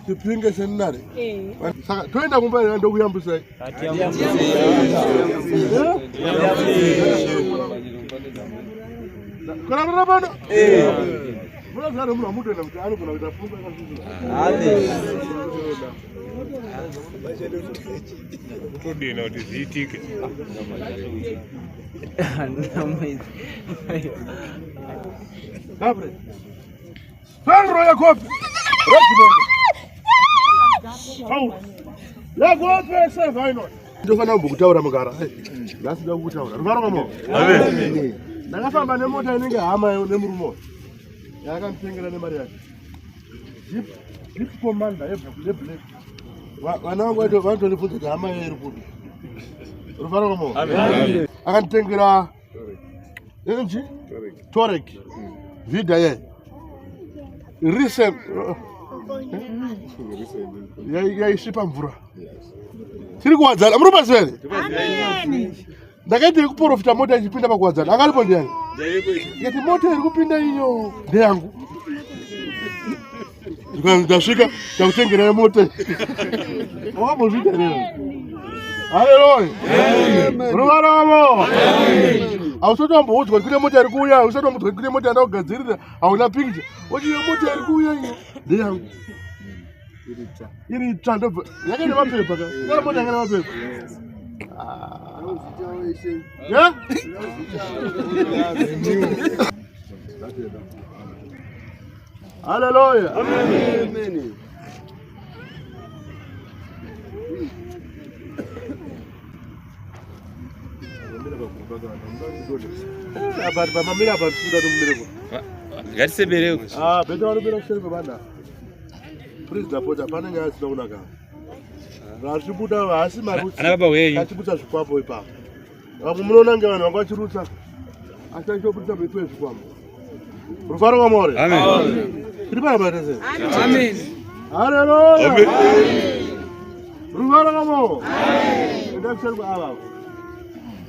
Tipinge senare. Saka toenda kumbali ndo kuyambusa. Kana mrabana? Mwana zaro mwana mutu na mtaani kuna vitafunga kazi. Tudi na udizitike. Abre. Pedro Jacob. Jacob pesa vaino. Ndio kana mbukutaura mugara. Ngasiga kutaura. Ruvaro kamo. Amen. Ndakafamba nemota inenge hama nemurumo. Yakamtengera nemari yake. Jeep commander black. Vana vangu vacho vanotonifunza hama iri kuti. Ruvaro kamo. Amen. Akantengera enji Torek. Vida ye. Recent. Yaishipa mvura. Siri kuwadzana muri pasere. Amen. Ndakaite kuprofita mota ichipinda pakuwadzana. Akalipo ndiani? Ngati mota iri kupinda iyo ndeyangu. Ndasvika ndakutengera mota. Wambozvita lero. Haleluya. Amen. Ruvaramo. Ausotombodzwa kune mota iri kuuya, ausotombodzwa kune mota ndakugadzirira, hauna picture. Woti iyo mota iri kuuya iyo ndeyangu. Iri tsando. Yakaita mapepa ka. Kana mota yakana mapepa. Yeah? Hallelujah. Amen.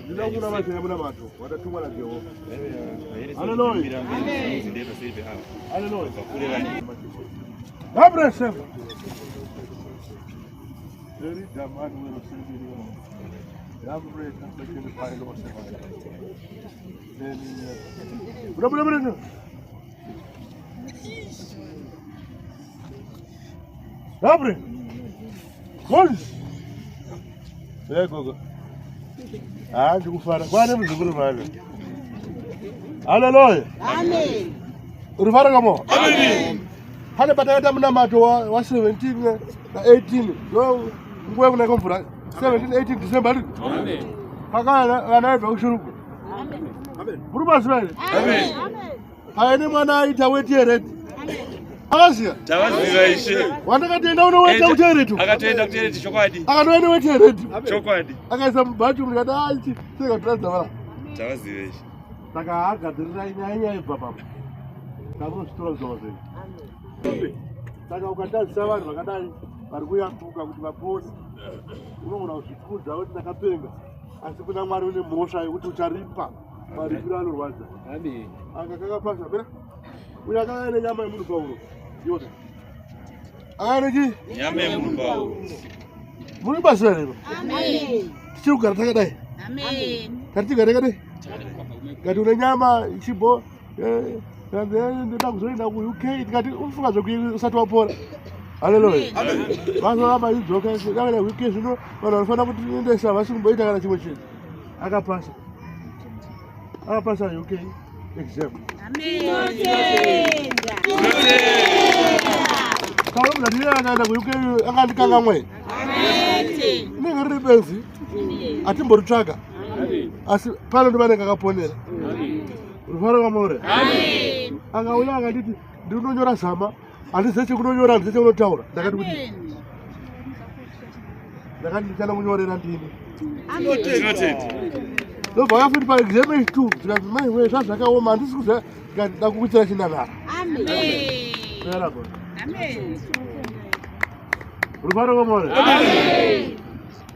Ndakuna matenda muna mato watatumwa na Jehova. Haleluya. Haleluya. Abre sema. Dari damani wewe sema. Abre tamekeni pale ndo sema. Bra. Abre. Kolis. Gogo. Ndikufara kwane muzukuru vana. Haleluya. Amen. Urivara kamo. Amen. Hane batayata muna mato wa 17 na 18. Lo nguwe kuna komfura 17 18 December. Amen. Pakana anaiva ushuruku. Amen. Amen. Buruma Israeli. Amen. Hayani mwana aita wetiere. Asia. Tawazira ishe. Wanakatenda unoweta uteretu. Akatenda uteretu chokwadi. Akatenda uteretu. Chokwadi. Akaisa mbatu mlikata ichi. Sika trasta wala. Tawazira ishe. Taka akadirira inyanya ibaba. Kamu sitola zote. Amen. Taka ukatazi sawa wakadai barikuya kuka kuti vapone. Unoona usikuza wewe takapenga. Asikuna mwari une mosha yokuti ucharipa. Maripira anorwadza. Amen. Akakaka pasa bera. Uyakana ne nyama yemunhu Paulo. Yote. Ariki nyama yemunhu Paulo. Muri basa lero. Amen. Tichugara takadai. Amen. Katigare kade. Kati une nyama ichibo ndenda kuzoenda ku UK tikati ufuka zokusati wapora. Haleluya. Amen. Basa hapa izoka kana UK zvino vanhu vanofana kuti endesa vasimboita kana chimwe chinhu. Akapasa. Akapasa UK exam. Amen. Kalau mladira anaenda kuyuke akandikanga mwe. Amen. Ningiri benzi. Atimborutsvaga. Amen. Asi pano ndo vanenge akaponera. Amen. Rufaro kamore. Amen. Akauya akanditi ndinonyora zama, handizivi chekunonyora, handizivi chekunotaura. Ndakati kuti ndakati ndichana kunyorera ndini. ndobva futi paexam 2 tikati mai we zvazvakaoma handisi kuziva ndakukuitira chinanhara. Rufaro komore.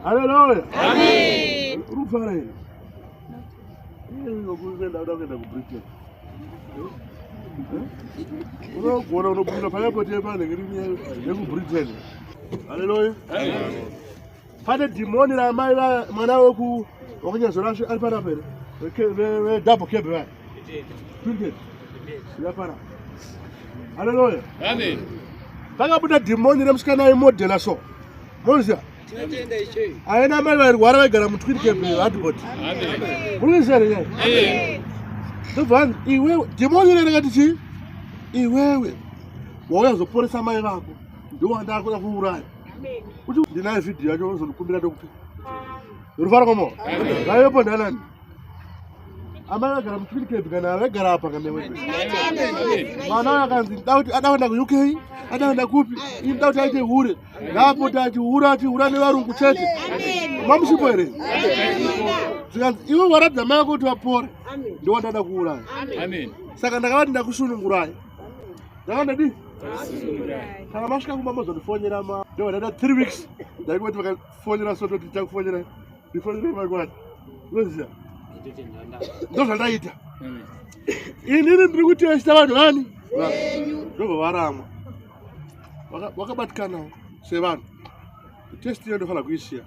Haleluya. Rufaro iri. Ngokuenda kuBritain. Unogona unopinda payapo tepa nekirini yekuBritain. Haleluya. Pane dhimoni ramai mwana weku wakunyazorasha ari pana pere. Double cab vai. Cricket. Yapara. Haleluya. Amen. Pakabuda dhimoni remusikana imodhela so. Moziya. Aina mai varwara vaigara mutwin cab hardboard. Amen. Urizere yeye. Ndovani iwewe dhimoni rekati chi? Iwewe. Wauyazoporesa mai vako. Ndiwanda akuda kuuraya. Uti ndinaye video yacho uzondikumbira ndokupi. Rufaro komo. Vayepo ndanani. Amara gara mutwin cab kana vagara apa kamewe. Mwana akanzi adaenda ku UK, adaenda kupi? Indauti aite hure. Ngapo tati hura nevarungu chete. Mamushipo ere. Zikanzi iwe waradza mai kuti wapora. Ndiwo ndada kuuraya. Amen. Saka ndakavati ndakusunungurai. Ndakandadi? Kana masvika kumama zondifonyera ndiwo ndada 3 weeks. Ndaikuti vakafonyera soto kuti takufonyera. Ndifonyere makwati. Unoziya? Ndozvandaita. Inini ndiri kutesta vanhu vani? Ndobva varamwa. Wakabatikanawo sevanhu. Testi iyo ndofanira kuisiya.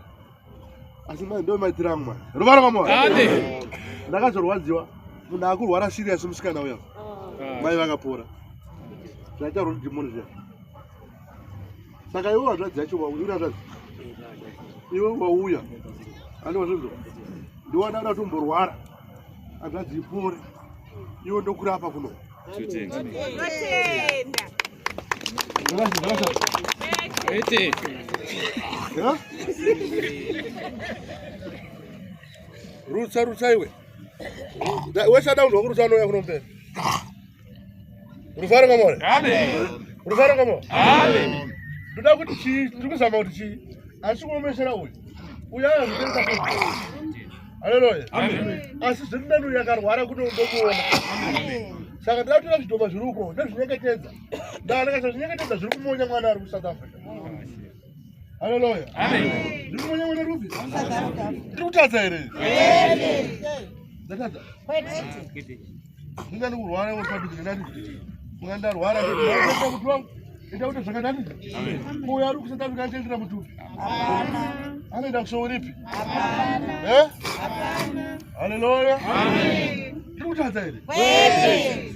Asi mai ndo maitira mwa. Ruvaro kamwa. Ndakazorwadziwa. Munhu akurwara serious musikana uya. Mai vakapora. Zvaita dhimoni zviya. Saka iwe wazvadzi yacho wauya zvadzi. Iwe wauya. Ani wazvinzo. Ndiwanda kuti umborwara. Azvadzi ipore. Iwe ndokurapa kuno. Tutenda. Ete. Ya? Rutsa iwe. Wesha down ngokurutsa noya kunompera. Rufaro kamore. Amen. Rufaro kamore. Amen. Ndoda kuti chi ndikuzama kuti chi asikomesera uyu. Uya zvitenza kuti. Haleluya. Amen. Asi zvindanu yakarwara kuti ndokuona. Amen. Saka ndatora zvidhoma zviri uko ndozvinyengetedza. Ndakasa zvinyengetedza zviri kumonya mwana ari kuSouth Africa. Haleluya. Amen. Zviri kumonya mwana rupi? Ndiri kutadza here? Ndatadza. Ndingani kurwara mupadhuze nani? Mungandarwara ndikuita kuti wangu. Enda kuti zvakanani? Uyo ari kuSouth Africa anotendera mutupi. Anoenda kusouripi? Haleluya. Amen. Ndiri kutadza here?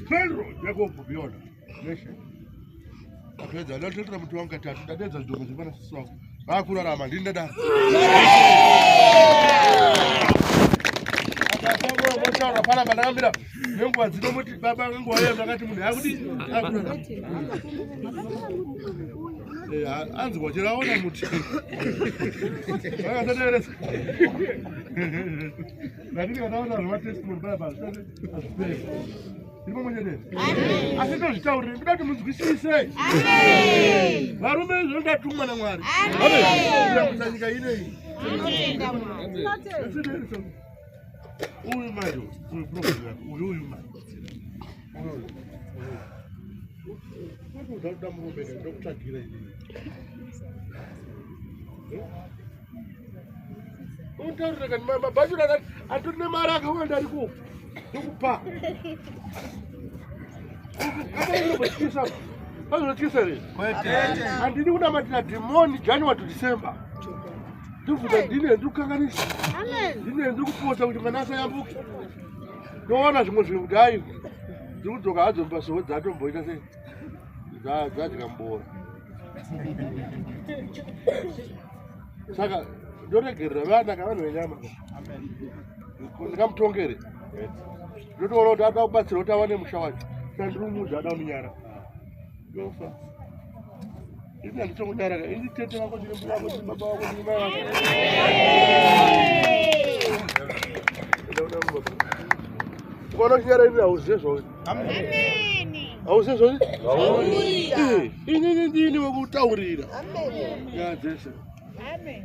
Pedro Jacob Beyond Nation. Apedza ndotendera mutu wangu katatu. Ndadedza zvidhoma zvipana sisi wangu. Vakurarama ndini ndadaro. Akasango panapa ndakambira nenguva dzinomuti baba nenguva iyo ndakati munhu yakudi anzi wachiraona muti vakasateeresa ndakiti kataona zvematestimoni baba azviperi ndimo mwenyedere asi ndozvitaurire ndoda kuti munzwisise varume izvo ndatumwa naMwari kuita nyika ineyi. Uyu macho, uyu program, uyu macho. Ndoda murumbene ndokutsvagira ini. Untaurira kuti mabhashura akati atorine mari akawanda ariko ndokupa. Akainobotyisa. Pazvinotyisa here? Handidi kunamatira dhimoni January to December. Ndikuti ndine ndikukanganisa. Ndine ndikupota kuti mwana asayambuke. Ndoona zvimwe zvinhu kuti hayi ndiri kudzoka hadzo pasowo dzatomboita sei dzadzikambora. Saka ndoregerera vana kavanhu venyama. Ndikamutongere. Ndotoona kuti ada kubatsira kuti awane musha wacho. Saka ndiri kumudza ada munyara. Yofa. Ini handitokunyara ka. Ini tete wako ndine mbuya wako ndine baba wako ndine mai wako. Ukaona kunyara ini hauziye zvauti. Hauziye zvauti? Ini ndini wekutaurira. Amen. Ya dzese. Amen.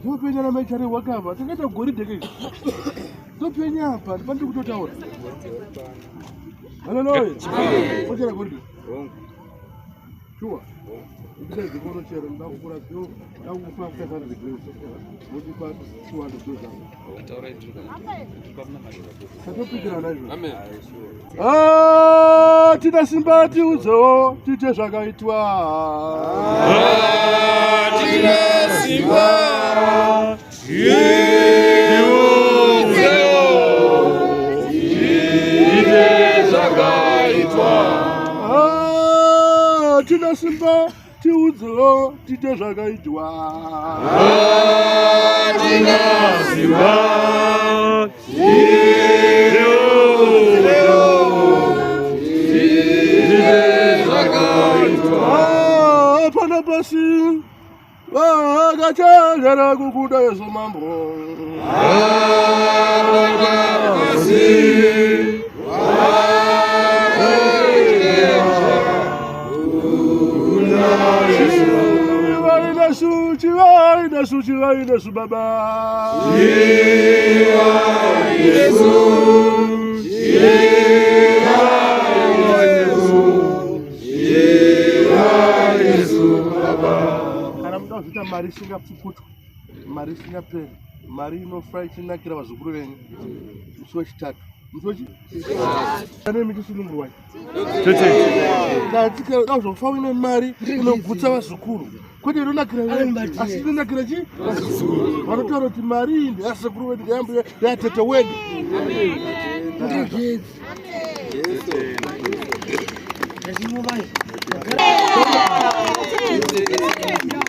Zopenya na maichari wakava tangata gori deke zopenya hapa pandu kutotaura haleluya moja gori chua ndiye zikoro chero ndakukura sio ndakufa kaka zikiro mudi pa chua ndoza taura ndika satopikira nazvo amen tina simba tiuzo tite zvakaitwa tina simba tina simba tiudzo tite zvakaitwa tina simba apana pasi vakachagara kukuda Yesu mambo Chivai nasu baba kana muda kuzvita mari isingapfuputwi, mari isingaperi, mari inofura ichinakira vazukuru venyu. Musi wechitatu ane michisunungurwa dazofa uine mari inogutsa vazukuru kwete inonakira asi inonakira chi vanotaura kuti mari iyi ndeyasekuru wedu ndeyatete wedu. Yes.